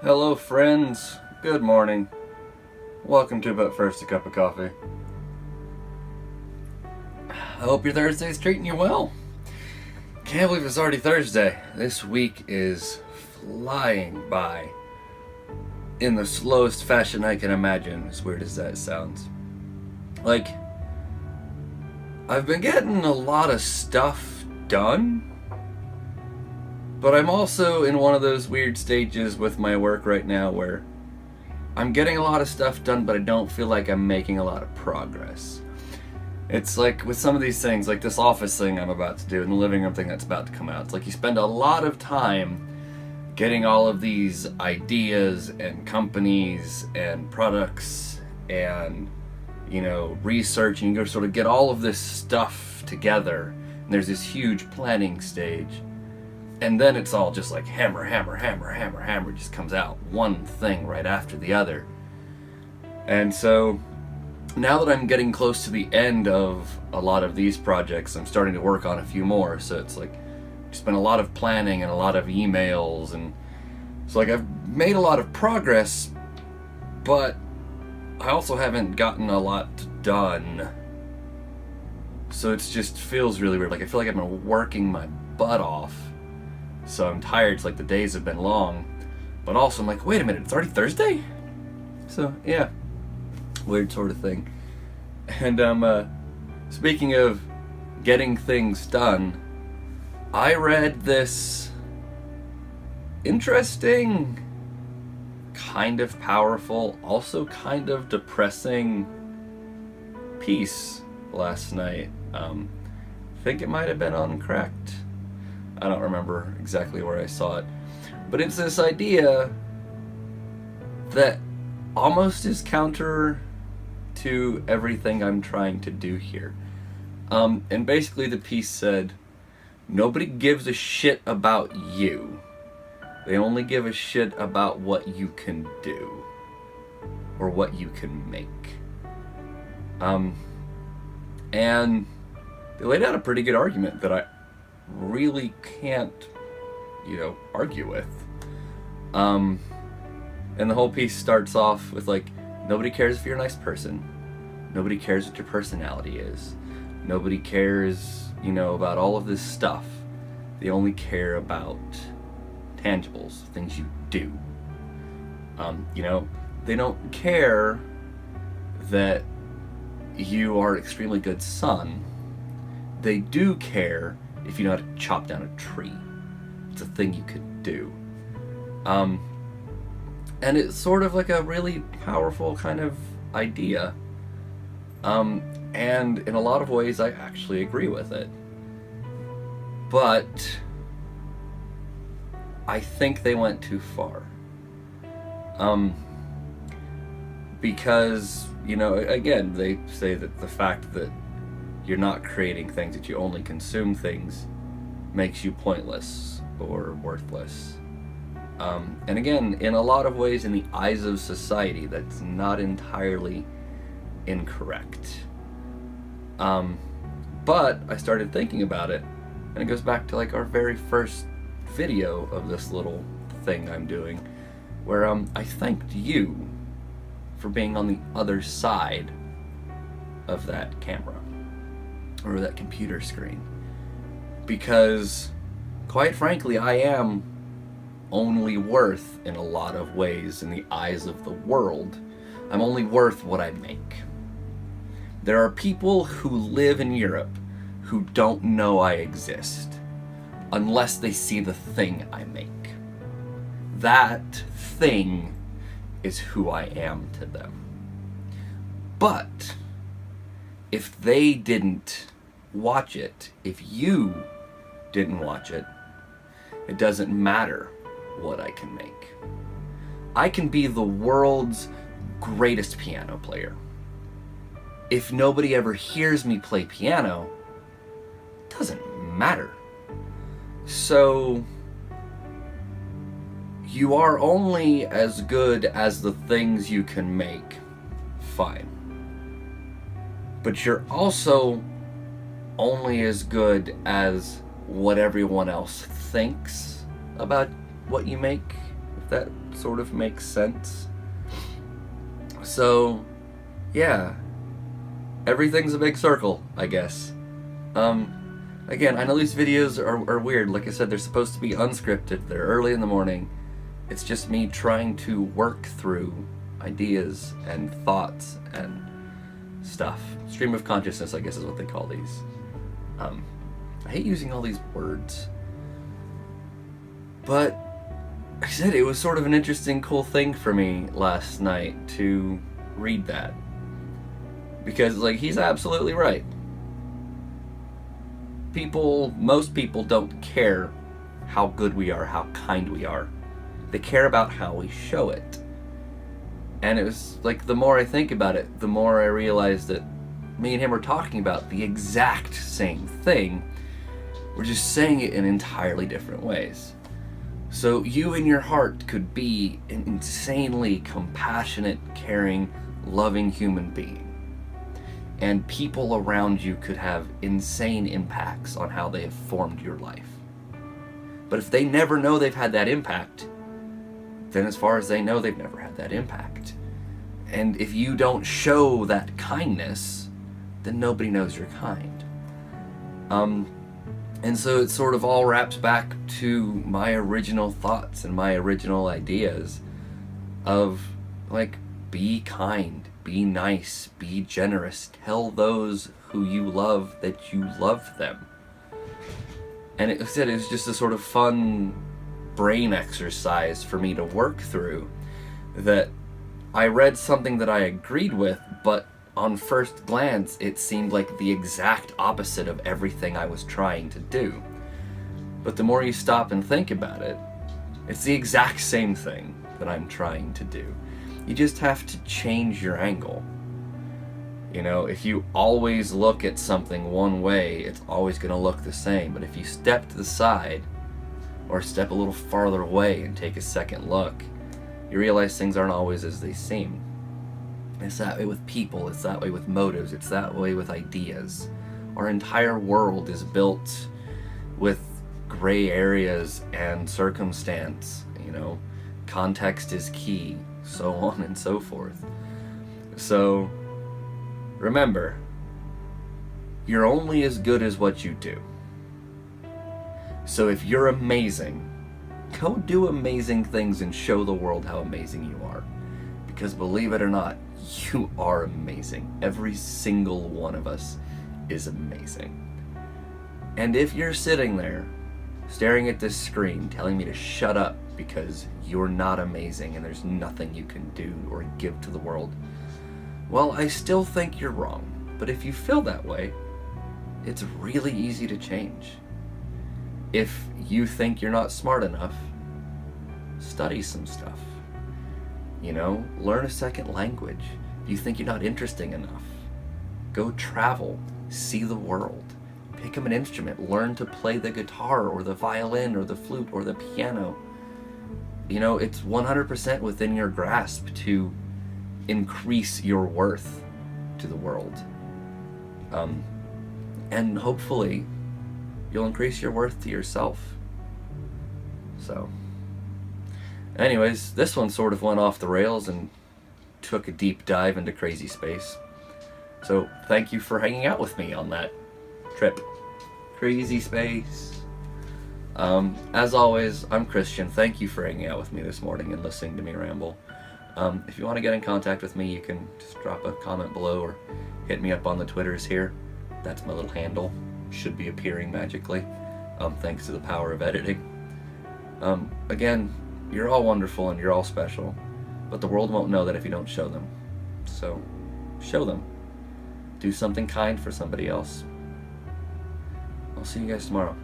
Hello friends, good morning. Welcome to But First a Cup of Coffee. I hope your Thursday's treating you well. Can't believe it's already Thursday. This week is flying by in the slowest fashion I can imagine, as weird as that sounds. Like, I've been getting a lot of stuff done, but I'm also in one of those weird stages with my work right now where I'm getting a lot of stuff done, but I don't feel like I'm making a lot of progress. It's like with some of these things, like this office thing I'm about to do and the living room thing that's about to come out. It's like you spend a lot of time getting all of these ideas and companies and products and, research, and you go sort of get all of this stuff together. And there's this huge planning stage. And then it's all just like hammer, just comes out. One thing right after the other. And so now that I'm getting close to the end of a lot of these projects, I'm starting to work on a few more. So it's like, it's been a lot of planning and a lot of emails. And so like I've made a lot of progress, but I also haven't gotten a lot done. So it just feels really weird. Like I feel like I've been working my butt off. So I'm tired, it's like the days have been long. But also I'm like, wait a minute, it's already Thursday? So yeah, weird sort of thing. And speaking of getting things done, I read this interesting, kind of powerful, also kind of depressing piece last night. I think it might have been on Cracked. I don't remember exactly where I saw it. But it's this idea that almost is counter to everything I'm trying to do here. And basically the piece said, nobody gives a shit about you. They only give a shit about what you can do. Or what you can make. And they laid out a pretty good argument that I really can't, argue with. And the whole piece starts off with like, nobody cares if you're a nice person. Nobody cares what your personality is. Nobody cares, about all of this stuff. They only care about tangibles, things you do. They don't care that you are an extremely good son. They do care if you know how to chop down a tree. It's a thing you could do. And it's sort of like a really powerful kind of idea. And in a lot of ways I actually agree with it. But I think they went too far. Because, again, they say that the fact that you're not creating things, that you only consume things, makes you pointless or worthless. And again, in a lot of ways, in the eyes of society, that's not entirely incorrect. But I started thinking about it, and it goes back to like our very first video of this little thing I'm doing, where I thanked you for being on the other side of that camera. Or that computer screen. Because, quite frankly, I am only worth, in a lot of ways, in the eyes of the world, I'm only worth what I make. There are people who live in Europe who don't know I exist, unless they see the thing I make. That thing is who I am to them. But, if they didn't watch it, if you didn't watch it, it doesn't matter what I can make. I can be the world's greatest piano player. If nobody ever hears me play piano, it doesn't matter. So, you are only as good as the things you can make. Fine. But you're also only as good as what everyone else thinks about what you make, if that sort of makes sense. So, yeah. Everything's a big circle, I guess. Again, I know these videos are weird. Like I said, they're supposed to be unscripted. They're early in the morning. It's just me trying to work through ideas and thoughts and stuff. Stream of consciousness, I guess, is what they call these. I hate using all these words. But, like I said, it was sort of an interesting, cool thing for me last night to read that. Because, like, he's absolutely right. Most people don't care how good we are, how kind we are. They care about how we show it. And it was like, the more I think about it, the more I realize that me and him are talking about the exact same thing. We're just saying it in entirely different ways. So you in your heart could be an insanely compassionate, caring, loving human being. And people around you could have insane impacts on how they have formed your life. But if they never know they've had that impact, then as far as they know, they've never had that impact. And if you don't show that kindness, then nobody knows you're kind. And so it sort of all wraps back to my original thoughts and my original ideas of, like, be kind, be nice, be generous, tell those who you love that you love them. And it was just a sort of fun brain exercise for me to work through, that I read something that I agreed with, but on first glance it seemed like the exact opposite of everything I was trying to do. But the more you stop and think about it, it's the exact same thing that I'm trying to do. You just have to change your angle. You know, if you always look at something one way, it's always going to look the same. But if you step to the side, or step a little farther away and take a second look, you realize things aren't always as they seem. It's that way with people, it's that way with motives, it's that way with ideas. Our entire world is built with gray areas and circumstance, you know, context is key, so on and so forth. So, remember, you're only as good as what you do. So if you're amazing, go do amazing things and show the world how amazing you are. Because believe it or not, you are amazing. Every single one of us is amazing. And if you're sitting there, staring at this screen, telling me to shut up because you're not amazing and there's nothing you can do or give to the world, well, I still think you're wrong. But if you feel that way, it's really easy to change. If you think you're not smart enough, study some stuff. You know, learn a second language. If you think you're not interesting enough, go travel, see the world. Pick up an instrument, learn to play the guitar or the violin or the flute or the piano. You know, it's 100% within your grasp to increase your worth to the world. And hopefully you'll increase your worth to yourself. So, anyways, this one sort of went off the rails and took a deep dive into crazy space. So, thank you for hanging out with me on that trip. Crazy space. As always, I'm Christian. Thank you for hanging out with me this morning and listening to me ramble. If you want to get in contact with me, you can just drop a comment below or hit me up on the Twitters here. That's my little handle. Should be appearing magically, thanks to the power of editing. Again, you're all wonderful and you're all special, but the world won't know that if you don't show them. So, show them. Do something kind for somebody else. I'll see you guys tomorrow.